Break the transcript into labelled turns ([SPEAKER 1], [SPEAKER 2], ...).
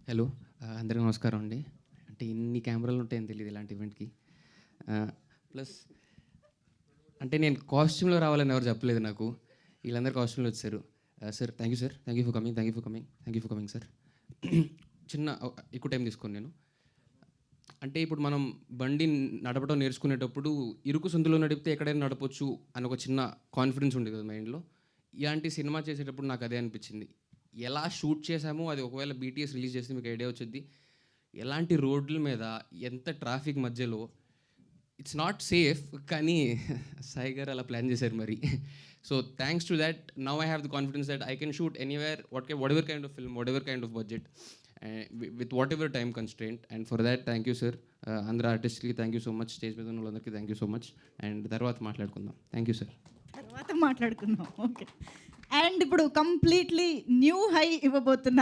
[SPEAKER 1] Hello అందరికీ నమస్కారం అండి. అంటే ఇన్ని కెమెరాలు ఉంటాయని తెలియదు ఇలాంటి ఈవెంట్‌కి. ప్లస్ అంటే నేను కాస్ట్యూమ్‌లో రావాలని ఎవరు చెప్పలేదు నాకు. వీళ్ళందరూ కాస్ట్యూమ్‌లో వచ్చారు. Sir thank you sir. Thank you for coming. Thank you for coming. Thank you for coming sir. చిన్న ఎక్కువ టైం తీసుకోను నేను. అంటే ఇప్పుడు మనం బండి నడపడం నేర్చుకునేటప్పుడు ఇరుకు సందులో నడిపితే ఎక్కడైనా నడపొచ్చు అని ఒక చిన్న కాన్ఫిడెన్స్ ఉండేది కదా మైండ్‌లో. ఇలాంటి సినిమా చేసేటప్పుడు నాకు అదే అనిపించింది. ఎలా షూట్ చేశామో అది ఒకవేళ బీటీఎస్ రిలీజ్ చేస్తే మీకు ఐడియా వచ్చిద్ది. ఎలాంటి రోడ్ల మీద ఎంత ట్రాఫిక్ మధ్యలో ఇట్స్ నాట్ సేఫ్ కానీ సాయి గారు అలా ప్లాన్ చేశారు మరి. So thanks to that now I have the confidence that I can shoot anywhere whatever kind of film whatever kind of budget with whatever time constraint and for that thank you sir. అందరు ఆర్టిస్ట్కి thank you so much. Stage మీద ఉన్న వాళ్ళందరికీ thank you so much. And తర్వాత మాట్లాడుకుందాం. Thank you sir.
[SPEAKER 2] తర్వాత మాట్లాడుకుందాం. Okay. And ఇప్పుడు కంప్లీట్లీ న్యూ హై ఇవ్వబోతున్న